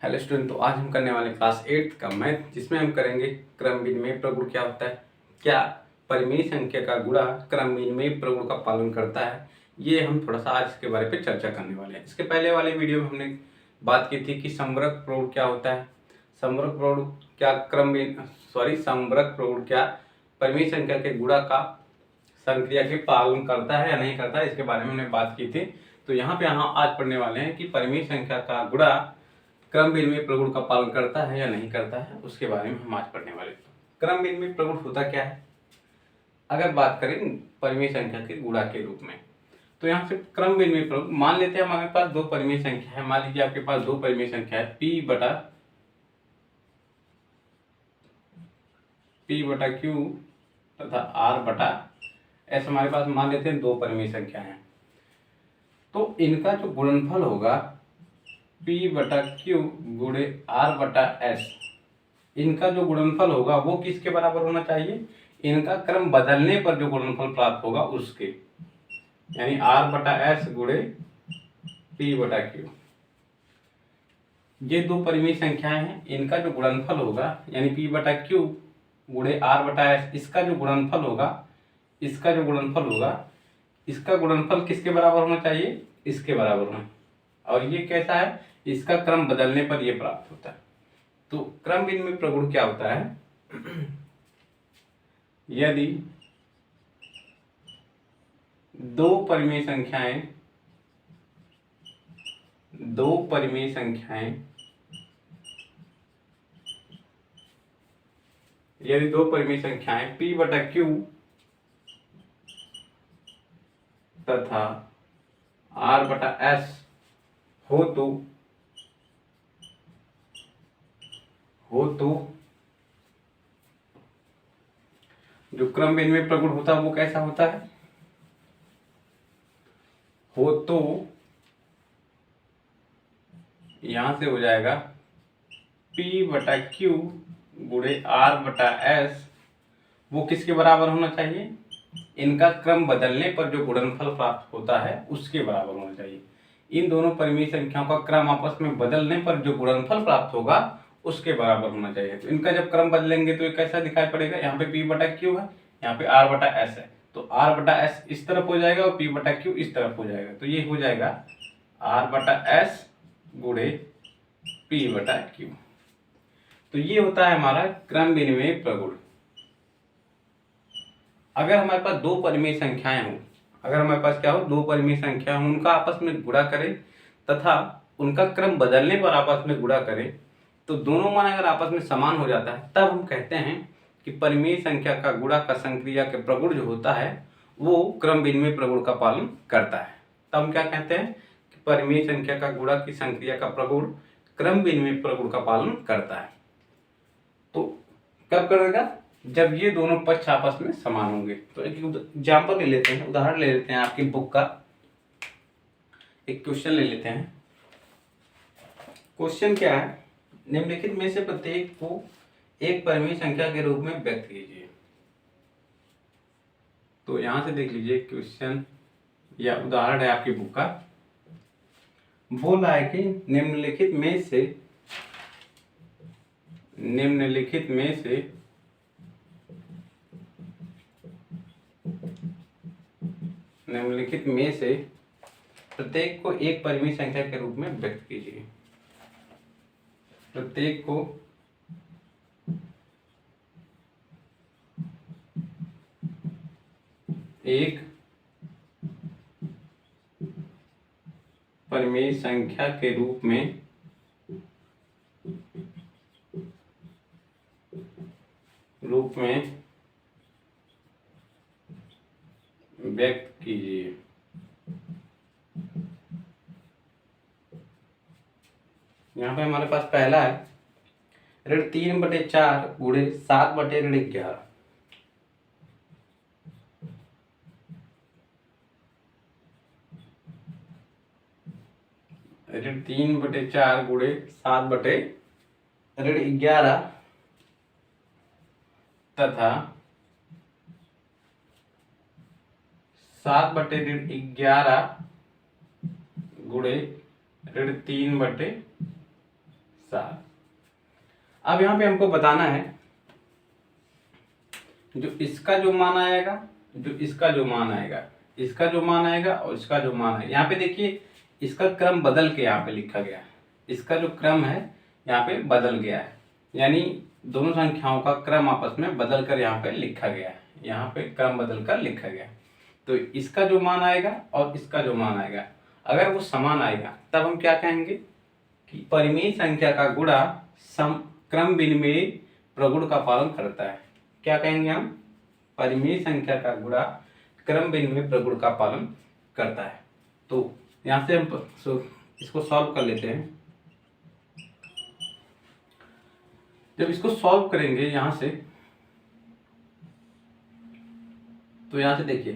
Hello student, तो आज हम करने वाले क्लास 8 का मैथ, जिसमें हम करेंगे क्रम विनिमय प्रगुण क्या होता है, क्या परिमेय संख्या का गुणा क्रम विनिमय प्रगुण का पालन करता है। ये हम थोड़ा सा आज इसके बारे पे चर्चा करने वाले हैं। इसके पहले वाले वीडियो में हमने बात की थी कि समवर्ग प्रगुण क्या होता है, समवर्ग प्रगुण क्या समवर्ग प्रगुण क्या परिमेय संख्या के गुणा का संक्रिया के पालन करता है या नहीं करता है, इसके बारे में हमने बात की थी। तो यहाँ पे हम आज पढ़ने वाले हैं कि परिमेय संख्या का गुणा क्रम विनिमय प्रगुण का पालन करता है या नहीं करता है, उसके बारे में हम आज पढ़ने वाले हैं। क्रम विनिमय प्रगुण होता क्या है, अगर बात करें परिमेय संख्या के गुणा के रूप में, तो यहाँ से क्रम विनिमय प्रगुण मान लेते हैं। हमारे पास दो परिमेय संख्या है, मान लीजिए आपके पास दो परिमेय संख्या है P बटा Q तथा R बटा S। हमारे पास मान लेते हैं दो परिमेय संख्या है, तो इनका जो गुणनफल होगा P बटा Q गुणे R बटा S, इनका जो गुणनफल होगा वो किसके बराबर होना चाहिए, इनका क्रम बदलने पर जो गुणनफल प्राप्त होगा उसके, यानी R बटा S गुणे P बटा Q। ये दो परिमेय संख्याएं हैं, इनका जो गुणनफल होगा यानी P बटा Q गुणे R बटा S, इसका जो गुणनफल होगा इसका गुणनफल किसके बराबर होना चाहिए, इसके बराबर होना। और ये कैसा है, इसका क्रम बदलने पर यह प्राप्त होता है। तो क्रम विनिमय प्रगुण क्या होता है, यदि दो परिमेय संख्याएं P बटा Q तथा R बटा S हो तो जो क्रम विनिमय प्रगुण होता है वो कैसा होता है, हो तो यहां से हो जाएगा P बटा Q गुणे R बटा S, वो किसके बराबर होना चाहिए, इनका क्रम बदलने पर जो गुणनफल प्राप्त होता है उसके बराबर होना चाहिए। इन दोनों परिमेय संख्याओं का क्रम आपस में बदलने पर जो गुणनफल प्राप्त होगा उसके बराबर होना चाहिए। तो इनका जब क्रम बदलेंगे तो ये कैसा दिखाई पड़ेगा, यहाँ पे P बटा Q है, यहाँ पे R बटा S है, तो R बटा S इस तरफ हो जाएगा और P बटा Q इस तरफ हो जाएगा, तो ये हो जाएगा R बटा S गुणे P बटा Q। तो ये होता है हमारा क्रम विनिमय प्रगुण। अगर हमारे पास दो परिमेय संख्याएं हों, दो परिमेय संख्या हों, उनका आपस में गुणा करें तथा उनका क्रम बदलने पर आपस में गुणा करें, तो दोनों मान अगर आपस में समान हो जाता है, तब हम कहते हैं कि परिमेय संख्या का गुणा का संक्रिया के प्रगुण जो होता है वो क्रम विनिमय प्रगुण का पालन करता है। तब हम क्या कहते हैं कि परिमेय संख्या का गुणा की संक्रिया का प्रगुण क्रम विनिमय प्रगुण का पालन करता है। तो कब करेगा, जब ये दोनों पक्ष आपस में समान होंगे। तो एक एग्जाम्पल ले लेते हैं, उदाहरण ले लेते हैं, आपकी बुक का एक क्वेश्चन ले लेते हैं। क्वेश्चन क्या है, निम्नलिखित में से प्रत्येक को एक परिमेय संख्या के रूप में व्यक्त कीजिए। तो यहां से देख लीजिए, क्वेश्चन या उदाहरण है आपकी बुक का, बोला है कि निम्नलिखित में से प्रत्येक को एक परिमेय संख्या के रूप में व्यक्त कीजिए। प्रत्येक को एक परिमेय संख्या के रूप में व्यक्त कीजिए। यहाँ पे हमारे पास पहला है ऋण 3/4 गुणे 7/11। ऋण 3/4 गुणे 7/11 तथा 7/11 गुणे ऋण 3/7। 7। अब यहाँ पे हमको बताना है जो इसका जो मान आएगा, जो इसका जो मान आएगा, इसका जो मान आएगा और इसका जो मान आएगा। यहाँ पे देखिए इसका क्रम बदल के यहाँ पे लिखा गया है, इसका जो क्रम है यहाँ पे बदल गया है, यानी दोनों संख्याओं का क्रम आपस में बदल कर यहाँ पे लिखा गया है, यहाँ पे क्रम बदल कर लिखा गया है। तो इसका जो मान आएगा और इसका जो मान आएगा, अगर वो समान आएगा तब हम क्या कहेंगे कि परिमेय संख्या का गुणा क्रम विनिमय प्रगुण का पालन करता है। क्या कहेंगे हम? परिमेय संख्या का गुणा क्रम विनिमय प्रगुण का पालन करता है। तो यहाँ से हम इसको सॉल्व कर लेते हैं। जब इसको सॉल्व करेंगे यहाँ से, तो यहाँ से देखिए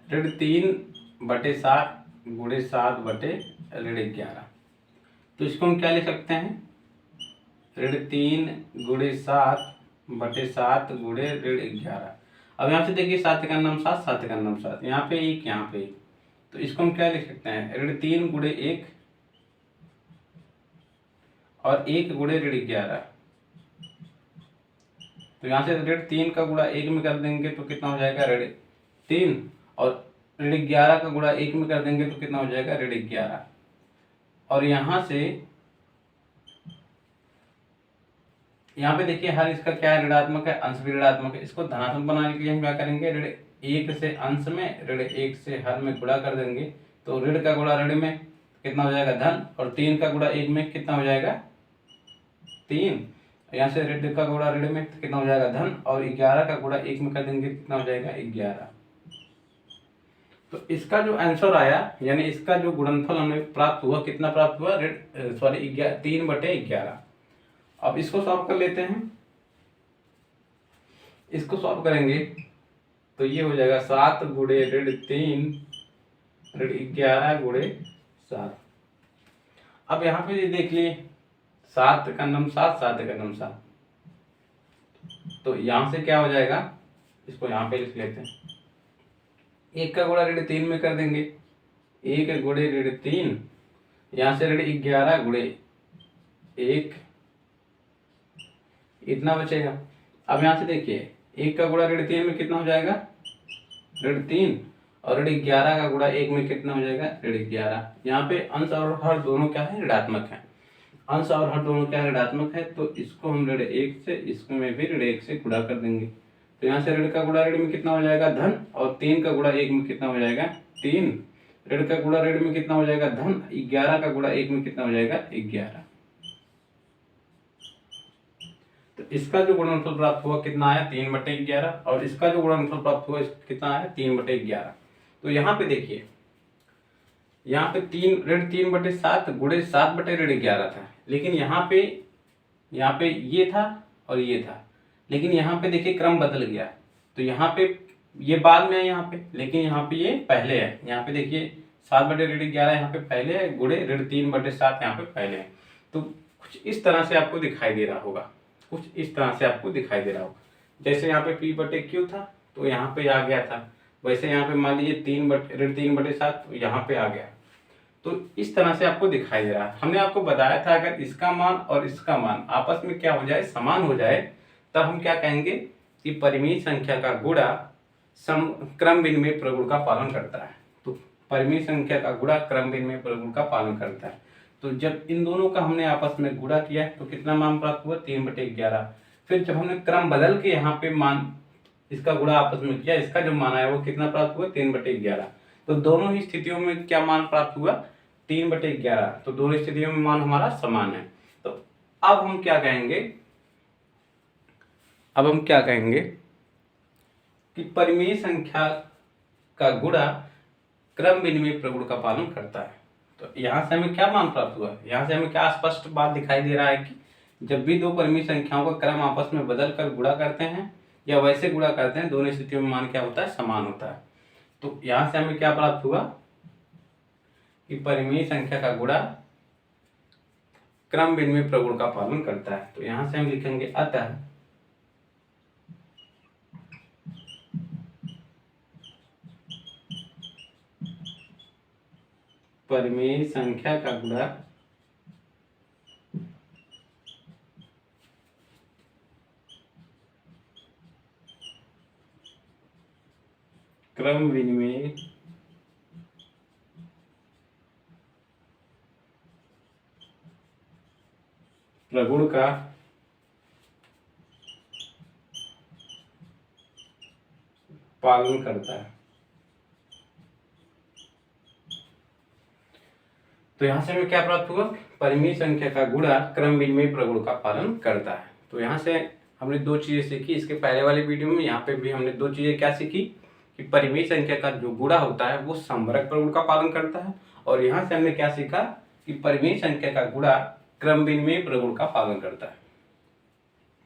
3/7 गुणे 7/11। तो इसको हम क्या लिख सकते हैं? 3 गुणे 7/7 गुणे 11। अब यहाँ से देखिए 7 का नाम 7, 7 का नाम 7, यहाँ पे 1, यहाँ पे 1। तो इसको हम क्या लिख सकते हैं? 3 गुणे 1 और 1 गुणे 11। तो यहाँ से 3 का गुणा 1 में कर देंगे तो कितना हो जाएगा? 3, और 11 का गुणा 1 में कर देंगे तो कितना हो जाएगा? 11। और यहाँ से यहाँ पे देखिए हर इसका क्या है? ऋणात्मक है, अंश भी ऋणात्मक है। इसको धनात्मक बनाने के लिए हम क्या करेंगे? 1 से अंश में, 1 से हर में गुणा कर देंगे। तो ऋण का गुणा ऋण में कितना हो जाएगा? धन। और 3 का गुणा 1 में कितना हो जाएगा? 3। यहाँ से ऋण का गुणा ऋण में कितना हो जाएगा? धन। और 11 का गुणा 1 में कर देंगे कितना हो जाएगा? 11। तो इसका जो आंसर आया, यानी इसका जो गुणनफल हमें प्राप्त हुआ, कितना प्राप्त हुआ? 3/11। अब इसको सॉल्व कर लेते हैं। इसको सॉल्व करेंगे तो ये हो जाएगा 7 गुणे 3 11 गुणे 7। अब यहाँ पे ये देख लिए 7 का नाम 7, 7 का नाम 7। तो यहाँ से क्या हो जाएगा? इसको यहाँ पे लिख लेते हैं। 1 का गुणा 3 में कर देंगे, 1 गुणे 3, यहाँ से 11 गुणे 1, इतना बचेगा। अब यहाँ से देखिए 1 का गुणा 3 में कितना हो जाएगा? 3, और 11 का गुणा 1 में कितना हो जाएगा? 11। यहाँ पे अंश और हर दोनों क्या है? ऋणात्मक है। अंश और हर दोनों क्या ऋणात्मक है, तो इसको हम 1 से, इसमें भी 1 से गुणा कर देंगे। तो यहाँ से ऋण का गुणा ऋण में कितना हो जाएगा? धन। और 3 का गुणा 1 में कितना हो जाएगा? 3। ऋण का गुणा ऋण में कितना हो जाएगा? धन। 11 का गुणा 1 में कितना हो जाएगा? 11। तो इसका जो गुणनफल प्राप्त हुआ कितना आया? 3/11। और इसका जो गुणनफल प्राप्त हुआ कितना आया? 3/11। तो यहाँ पे देखिए, यहाँ पे 3/7 गुणे 7/11 था, लेकिन यहाँ पे ये था और ये था, लेकिन यहाँ पे देखिए क्रम बदल गया। तो यहाँ पे ये बाद में है यहाँ पे, लेकिन यहाँ पे ये पहले है। यहाँ पे देखिए 7/11 यहाँ पे पहले है, गुणे 3/7 यहाँ पे पहले है। तो कुछ इस तरह से आपको दिखाई दे रहा होगा, कुछ इस तरह से आपको दिखाई दे रहा होगा। जैसे यहाँ पे P/Q था तो यहाँ पे आ गया था, वैसे यहाँ पे मान लीजिए 3/7 तो यहाँ पे आ गया। तो इस तरह से आपको दिखाई दे रहा है। हमने आपको बताया था अगर इसका मान और इसका मान आपस में क्या हो जाए? समान हो जाए, तब हम क्या कहेंगे कि परिमेय संख्या का गुणा क्रम विनिमय प्रगुण का पालन करता है। तो परिमेय संख्या का गुणा क्रम विनिमय प्रगुण का पालन करता है। तो जब इन दोनों का हमने आपस में गुणा किया तो कितना मान प्राप्त हुआ? 3/11। फिर जब हमने क्रम बदल के यहाँ पे मान इसका गुणा आपस में किया, इसका जो मान आया वो कितना प्राप्त हुआ? 3/11। तो दोनों ही स्थितियों में क्या मान प्राप्त हुआ? 3/11। तो दोनों स्थितियों में मान हमारा समान है। तो अब हम क्या कहेंगे? कि परिमेय संख्या का गुणा क्रम विनिमय प्रगुण का पालन करता है। तो यहाँ से हमें क्या मान प्राप्त हुआ? यहाँ से हमें क्या स्पष्ट बात दिखाई दे रहा है कि जब भी दो परिमेय संख्याओं का क्रम आपस में बदल कर गुणा करते हैं या वैसे गुणा करते हैं, दोनों स्थितियों में मान क्या होता है? समान होता है। तो यहाँ से हमें क्या प्राप्त हुआ कि परिमेय संख्या का गुणा क्रम विनिमय प्रगुण का पालन करता है। तो यहाँ से हम लिखेंगे अतः परिमेय संख्या का गुणा क्रम विनिमय प्रगुण का पालन करता है। तो यहां से हमें क्या प्राप्त हुआ? परिमेय संख्या का गुणा क्रम विनिमय प्रगुण का पालन करता है। तो यहां से हमने दो चीजें सीखी। इसके पहले वाले वीडियो में यहाँ पे भी हमने दो चीजें क्या सीखी कि परिमेय संख्या का जो गुणा होता है वो समवर्ग प्रगुण का पालन करता है, और यहाँ से हमने क्या सीखा कि परिमेय संख्या का गुणा क्रम विनिमय प्रगुण का पालन करता है।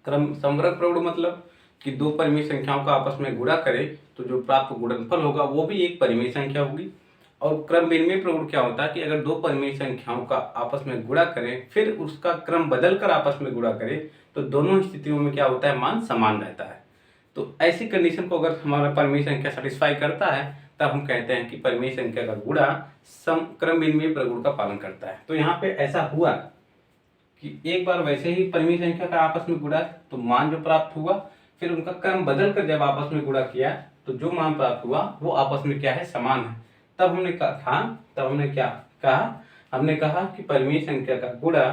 क्रम समवर्ग प्रगुण मतलब कि दो परिमेय संख्याओं का आपस में गुणा करें तो जो प्राप्त गुणनफल होगा वो भी एक परिमेय संख्या होगी। और क्रम विनिमय प्रगुण क्या होता है कि अगर दो परिमेय संख्याओं का आपस में गुणा करें फिर उसका क्रम बदलकर आपस में गुणा करें तो दोनों स्थितियों में क्या होता है? मान समान रहता है। तो ऐसी कंडीशन को अगर हमारा परिमेय संख्या सेटिस्फाई करता है तब हम कहते हैं कि परिमेय संख्या का गुणा क्रम विनिमय प्रगुण का पालन करता है। तो यहाँ पे ऐसा हुआ कि एक बार वैसे ही परिमेय संख्या का आपस में गुणा तो मान जो प्राप्त हुआ, फिर उनका क्रम बदल कर जब आपस में गुणा किया तो जो मान प्राप्त हुआ वो आपस में क्या है? समान है। तब हमने क्या कहा? हमने कहा कि परिमेय संख्या का गुणा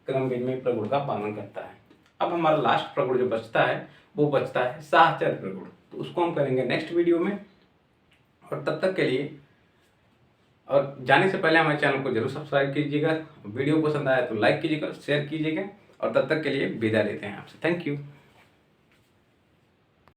क्रम विनिमय प्रगुण का पालन करता है। अब हमारा लास्ट प्रगुण जो बचता है वो बचता है साहचर्य प्रगुण। तो उसको हम करेंगे नेक्स्ट वीडियो में। और तब तक के लिए और जाने से पहले हमारे चैनल को जरूर सब्सक्राइब कीजिएगा। वीडियो पसंद आया तो लाइक कीजिएगा, शेयर कीजिएगा, और तब तक के लिए विदा लेते हैं आपसे। Thank you.